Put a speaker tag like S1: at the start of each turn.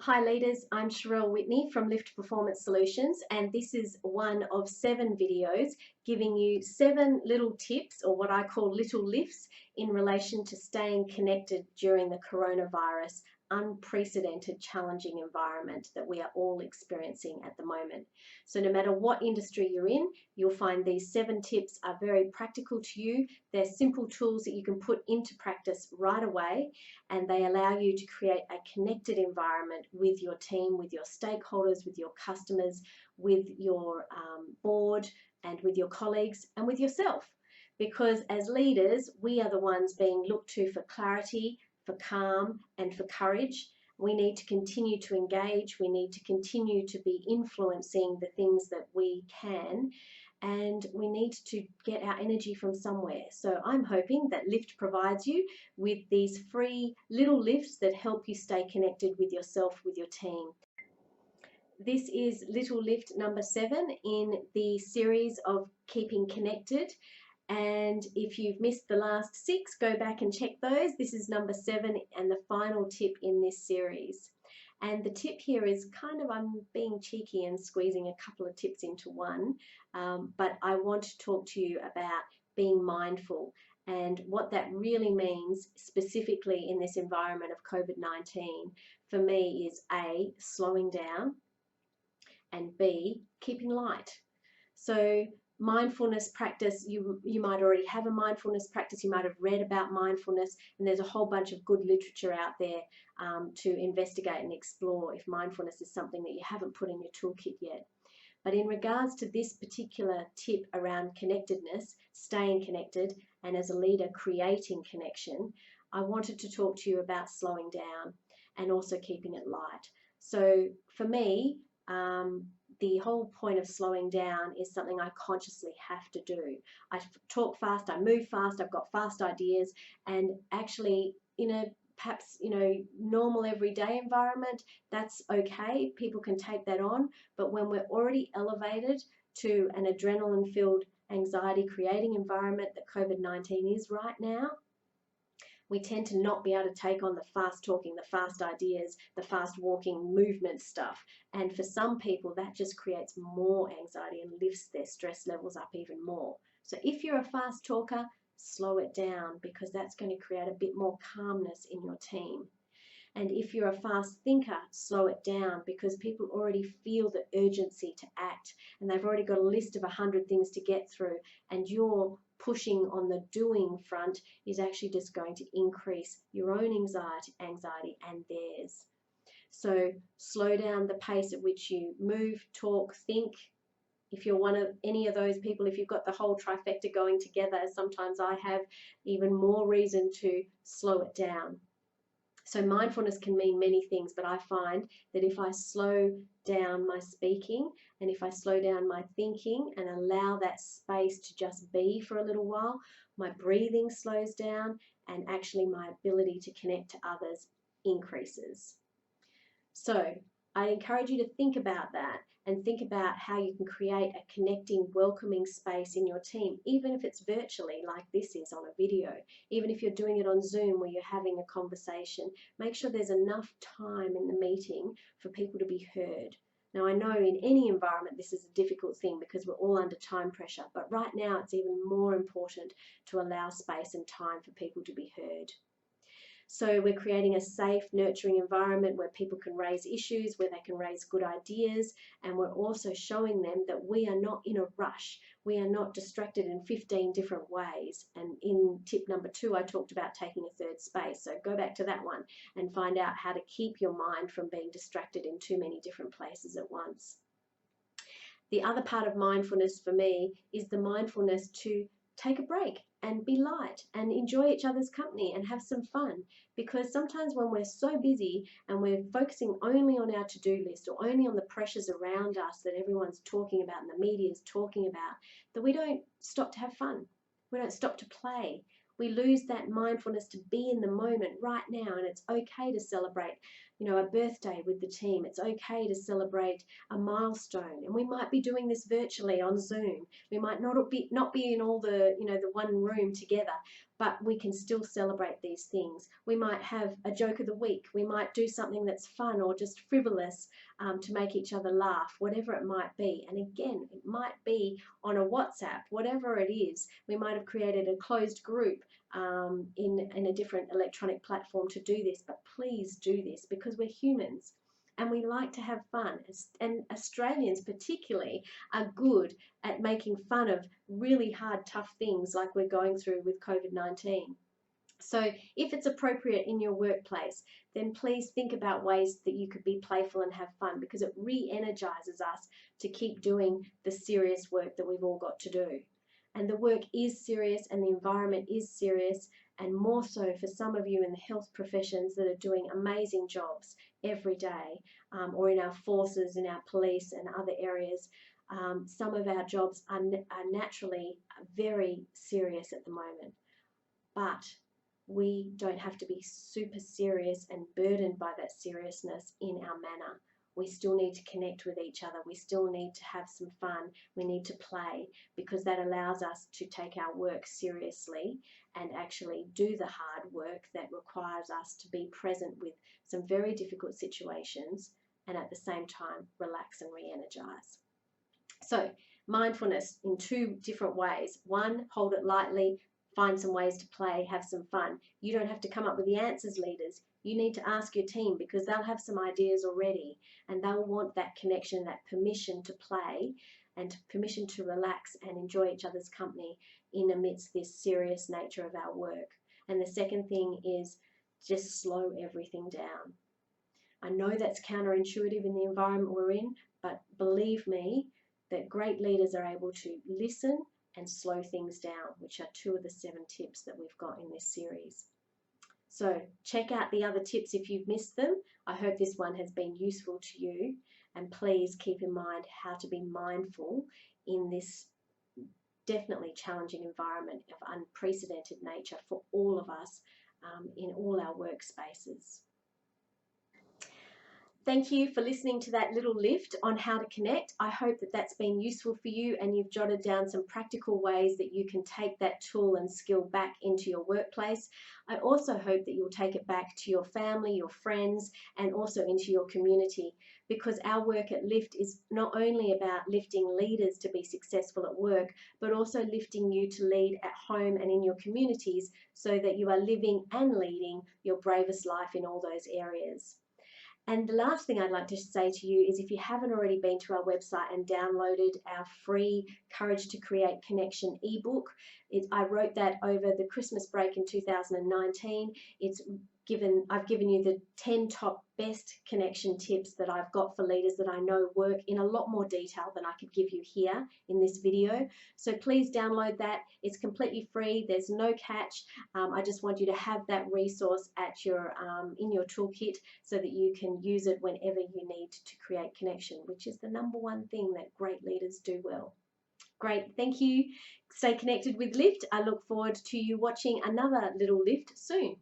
S1: Hi leaders, I'm Sherelle Whitney from Lift Performance Solutions, and this is one of 7 videos giving you 7 little tips, or what I call little lifts, in relation to staying connected during the coronavirus unprecedented challenging environment that we are all experiencing at the moment. So no matter what industry you're in, you'll find these 7 tips are very practical to you. They're simple tools that you can put into practice right away, and they allow you to create a connected environment with your team, with your stakeholders, with your customers, with your board, and with your colleagues, and with yourself. Because as leaders, we are the ones being looked to for clarity, for calm, and for courage. We need to continue to engage. We need to continue to be influencing the things that we can, and we need to get our energy from somewhere. So I'm hoping that Lift provides you with these free little lifts that help you stay connected with yourself, with your team. This is little lift number 7 in the series of keeping connected. And if you've missed the last 6, go back and check those. This is number 7 and the final tip in this series. And the tip here is I'm being cheeky and squeezing a couple of tips into one, but I want to talk to you about being mindful and what that really means specifically in this environment of COVID-19. For me is A, slowing down, and B, keeping light. So mindfulness practice, you might already have a mindfulness practice, you might have read about mindfulness, and there's a whole bunch of good literature out there to investigate and explore if mindfulness is something that you haven't put in your toolkit yet. But in regards to this particular tip around connectedness, staying connected, and as a leader creating connection, I wanted to talk to you about slowing down and also keeping it light. So for me, the whole point of slowing down is something I consciously have to do. I talk fast, I move fast, I've got fast ideas, and actually in a perhaps normal everyday environment, that's okay. People can take that on. But when we're already elevated to an adrenaline filled, anxiety creating environment that COVID-19 is right now, we tend to not be able to take on the fast talking, the fast ideas, the fast walking movement stuff. And for some people, that just creates more anxiety and lifts their stress levels up even more. So if you're a fast talker, slow it down, because that's going to create a bit more calmness in your team. And if you're a fast thinker, slow it down, because people already feel the urgency to act, and they've already got a list of 100 things to get through, and you're pushing on the doing front is actually just going to increase your own anxiety and theirs. So slow down the pace at which you move, talk, think. If you're any of those people, if you've got the whole trifecta going together, sometimes I have even more reason to slow it down. So mindfulness can mean many things, but I find that if I slow down my speaking and if I slow down my thinking and allow that space to just be for a little while, my breathing slows down and actually my ability to connect to others increases. So I encourage you to think about that and think about how you can create a connecting, welcoming space in your team, even if it's virtually like this is on a video, even if you're doing it on Zoom where you're having a conversation. Make sure there's enough time in the meeting for people to be heard. Now, I know in any environment this is a difficult thing because we're all under time pressure, but right now it's even more important to allow space and time for people to be heard. So we're creating a safe, nurturing environment where people can raise issues, where they can raise good ideas, and we're also showing them that we are not in a rush. We are not distracted in 15 different ways. And in tip number 2, I talked about taking a third space. So go back to that one and find out how to keep your mind from being distracted in too many different places at once. The other part of mindfulness for me is the mindfulness to take a break and be light and enjoy each other's company and have some fun, because sometimes when we're so busy and we're focusing only on our to-do list or only on the pressures around us that everyone's talking about and the media's talking about, that we don't stop to have fun. We don't stop to play. We lose that mindfulness to be in the moment right now, and it's okay to celebrate a birthday with the team. It's okay to celebrate a milestone, and we might be doing this virtually on Zoom. We might not be in all the the one room together, but we can still celebrate these things. We might have a joke of the week. We might do something that's fun or just frivolous to make each other laugh, whatever it might be. And again, it might be on a WhatsApp, whatever it is. We might have created a closed group in a different electronic platform to do this, but please do this because we're humans and we like to have fun. And Australians particularly are good at making fun of really hard, tough things like we're going through with COVID-19. So if it's appropriate in your workplace, then please think about ways that you could be playful and have fun, because it re-energizes us to keep doing the serious work that we've all got to do. And the work is serious and the environment is serious, and more so for some of you in the health professions that are doing amazing jobs every day, or in our forces, in our police and other areas. Some of our jobs are naturally very serious at the moment, but we don't have to be super serious and burdened by that seriousness in our manner. We still need to connect with each other. We still need to have some fun. We need to play, because that allows us to take our work seriously and actually do the hard work that requires us to be present with some very difficult situations and at the same time relax and re-energize. So mindfulness in two different ways. One, hold it lightly, find some ways to play, have some fun. You don't have to come up with the answers, leaders. You need to ask your team, because they'll have some ideas already and they'll want that connection, that permission to play and permission to relax and enjoy each other's company in amidst this serious nature of our work. And the second thing is just slow everything down. I know that's counterintuitive in the environment we're in, but believe me that great leaders are able to listen and slow things down, which are 2 of the 7 tips that we've got in this series. So check out the other tips if you've missed them. I hope this one has been useful to you, and please keep in mind how to be mindful in this definitely challenging environment of unprecedented nature for all of us in all our workspaces. Thank you for listening to that little lift on how to connect. I hope that that's been useful for you and you've jotted down some practical ways that you can take that tool and skill back into your workplace. I also hope that you'll take it back to your family, your friends, and also into your community, because our work at Lift is not only about lifting leaders to be successful at work, but also lifting you to lead at home and in your communities so that you are living and leading your bravest life in all those areas. And the last thing I'd like to say to you is, if you haven't already been to our website and downloaded our free Courage to Create Connection ebook, I wrote that over the Christmas break in 2019. I've given you the 10 top best connection tips that I've got for leaders that I know work, in a lot more detail than I could give you here in this video. So please download that. It's completely free. There's no catch. I just want you to have that resource at your in your toolkit so that you can use it whenever you need to create connection, which is the #1 thing that great leaders do well. Great, thank you. Stay connected with Lift. I look forward to you watching another little lift soon.